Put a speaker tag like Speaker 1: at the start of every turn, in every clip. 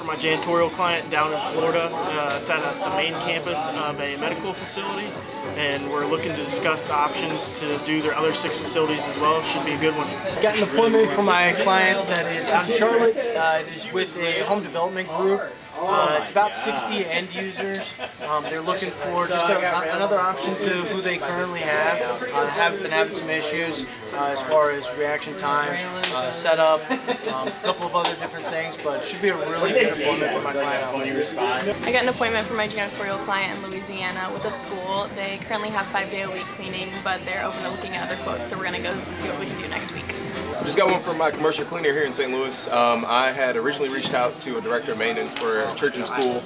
Speaker 1: for my janitorial client down in Florida. It's at the main campus of a medical facility, and we're looking to discuss the options to do their other 6 facilities as well. Should be a good one. Got an appointment for my client that is out in Charlotte. It is with a home development group. It's about 60 end users. They're looking for just another option to who they currently have. Have been having some issues as far as reaction time, setup, a couple of other different things, but it should be a really good appointment for my client.
Speaker 2: I got an appointment for my janitorial client in Louisiana with a school. They currently have 5-day-a-week cleaning, but they're open to looking at other quotes, so we're going to go see what we can do next week.
Speaker 3: Just got one from my commercial cleaner here in St. Louis. I had originally reached out to a director of maintenance for a church and school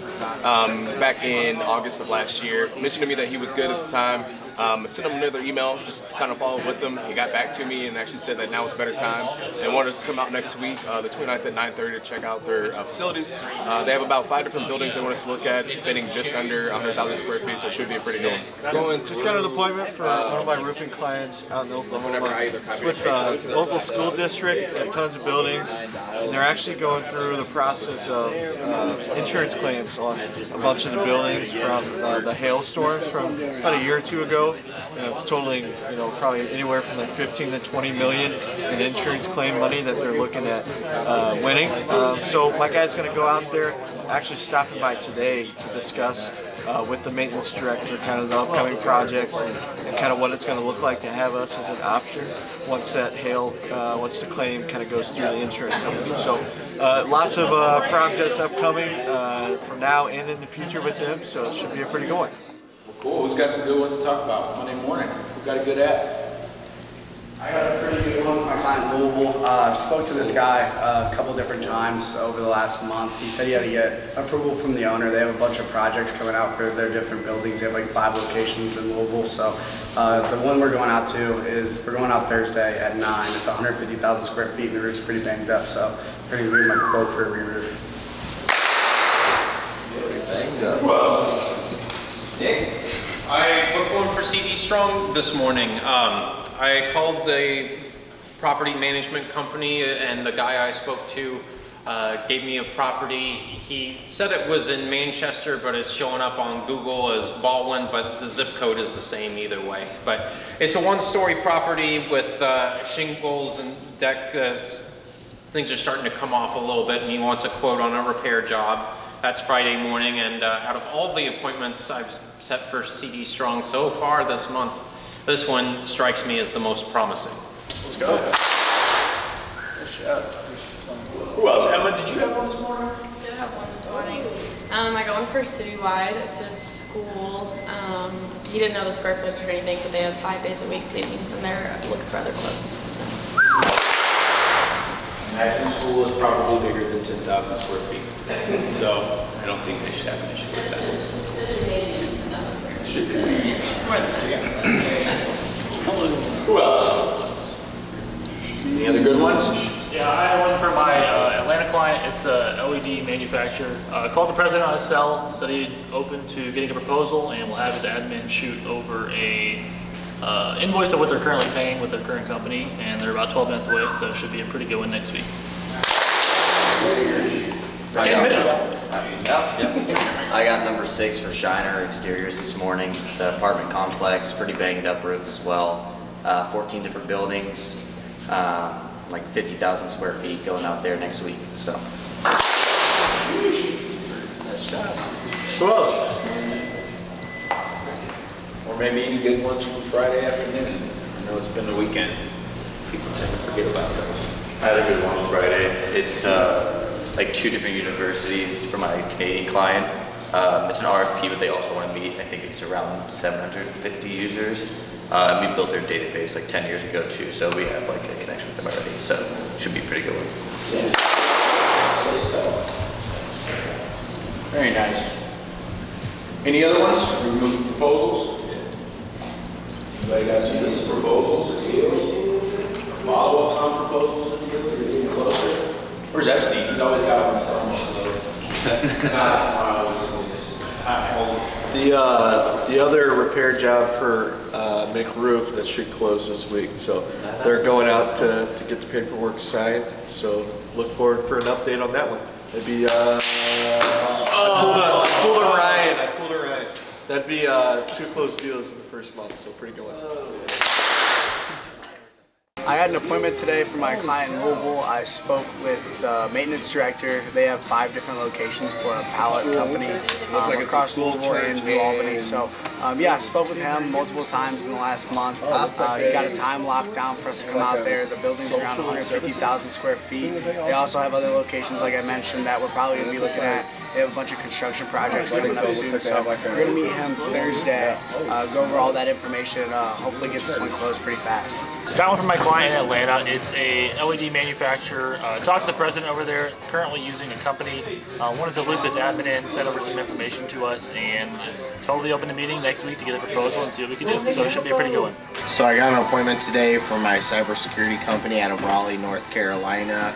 Speaker 3: back in August of last year. Mentioned to me that he was good at the time. I sent him another email, just kind of followed with him. He got back to me and actually said that now is a better time and wanted us to come out next week, the 29th at 9:30 to check out their facilities. They have about 5 different buildings they want us to look at, spending just under 100,000 square feet, so it should be a pretty good one.
Speaker 4: Just got an appointment for one of my roofing clients out in Oklahoma. It's with the local school district, they have tons of buildings, and they're actually going through the process of insurance claims on a bunch of the buildings from the hailstorms from about a year or 2 ago. It's totaling, probably anywhere from like 15 to 20 million in insurance claim money that they're looking at winning. So my guy's going to go out there, actually stopping by today to discuss with the maintenance director kind of the upcoming projects and kind of what it's going to look like to have us as an option once that once the claim kind of goes through the insurance company. So lots of projects upcoming from now and in the future with them, so it should be a pretty good one.
Speaker 5: Cool. Who's got some good ones to talk about Monday morning? Who got a good app?
Speaker 6: I got a pretty good one with my client Louisville. I spoke to this guy a couple different times over the last month. He said he had to get approval from the owner. They have a bunch of projects coming out for their different buildings. They have like 5 locations in Louisville. So the one we're going out to is, we're going out Thursday at 9. It's 150,000 square feet and the roof's pretty banged up. So we're going to give my quote for a re-roof.
Speaker 5: Pretty banged up. Well,
Speaker 7: I booked one for CD Strong this morning. I called a property management company and the guy I spoke to gave me a property. He said it was in Manchester, but it's showing up on Google as Baldwin, but the zip code is the same either way. But it's a 1-story property with shingles and deck. Things are starting to come off a little bit, and he wants a quote on a repair job. That's Friday morning, and out of all the appointments I've set for CD Strong so far this month, this one strikes me as the most promising.
Speaker 5: Let's go. Who else? Emma, did you have one this morning?
Speaker 2: I did have one this morning. I got one for Citywide. It's a school. He didn't know the square footage or anything, but they have 5 days a week cleaning, and they're looking for other quotes. So.
Speaker 5: Imagine school is probably bigger than 10,000 square feet. So I don't think they should have an issue with that. Should be.
Speaker 2: More than that.
Speaker 5: Who else? Any other good ones?
Speaker 8: Yeah, I have one for my Atlanta client. It's an LED manufacturer. Called the president on his cell, said he'd open to getting a proposal, and will have his admin shoot over a invoice of what they're currently paying with their current company, and they're about 12 minutes away, so it should be a pretty good one next week.
Speaker 9: I got number 6 for Shiner Exteriors this morning. It's an apartment complex, pretty banged up roof as well. 14 different buildings, like 50,000 square feet going out there next week. So.
Speaker 5: Nice job. Who else? Or maybe any good ones from Friday afternoon. I know it's been the weekend. People tend to forget about those.
Speaker 10: I had a good one on Friday. It's like 2 different universities for my Canadian client. It's an RFP, but they also want to meet. I think it's around 750 users. We built their database like 10 years ago too, so we have like a connection with them already. So it should be a pretty good one.
Speaker 5: Yeah. Very nice. Any other ones? Proposals? Anybody got some? This is proposals or deals? Follow-ups on proposals and deals? Are you getting closer? Where's that Steve? He's always got one that's almost
Speaker 4: The other repair job for McRoof that should close this week, so they're going out to get the paperwork signed, so look forward for an update on that one. That'd be I pulled a Ryan. That'd be 2 closed deals in the first month, so pretty good one.
Speaker 6: I had an appointment today for my client in Louisville. I spoke with the maintenance director. They have 5 different locations for a pallet company across Louisville and New Albany. So yeah, I spoke with him multiple times in the last month. He got a time locked down for us to come out there. The building's around 150,000 square feet. They also have other locations, like I mentioned, that we're probably going to be looking at. They have a bunch of construction projects coming up soon, so we're going to meet him Thursday, go over all that information, hopefully get this one closed pretty fast.
Speaker 8: Got one from my client in Atlanta. It's a LED manufacturer. Talked to the president over there, currently using a company. Wanted to loop his admin in, send over some information to us, and totally open the meeting next week to get a proposal and see what we can do. So it should be a pretty good one.
Speaker 11: So I got an appointment today for my cybersecurity company out of Raleigh, North Carolina.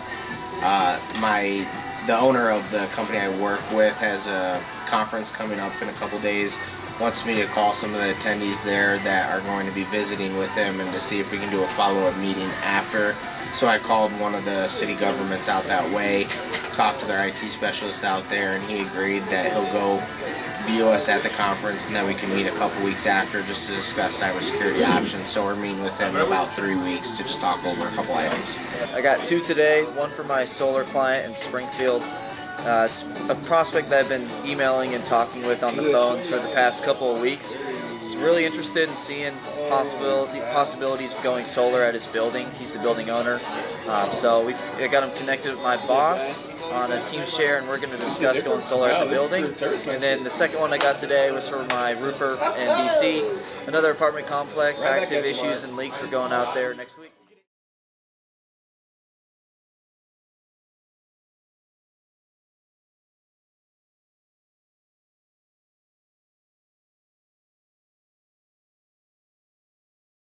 Speaker 11: The owner of the company I work with has a conference coming up in a couple days. Wants me to call some of the attendees there that are going to be visiting with him and to see if we can do a follow-up meeting after. So I called one of the city governments out that way, talked to their IT specialist out there, and he agreed that he'll go view us at the conference and then we can meet a couple weeks after just to discuss cybersecurity options. So we're meeting with him in about 3 weeks to just talk over a couple items.
Speaker 12: I got 2 today, one for my solar client in Springfield. It's a prospect that I've been emailing and talking with on the phones for the past couple of weeks. He's really interested in seeing possibilities of going solar at his building. He's the building owner. So I got him connected with my boss on a team share, and we're going to discuss going solar at the building. And then the second one I got today was for my roofer in DC. Another apartment complex, active issues and leaks. We're going out there next week.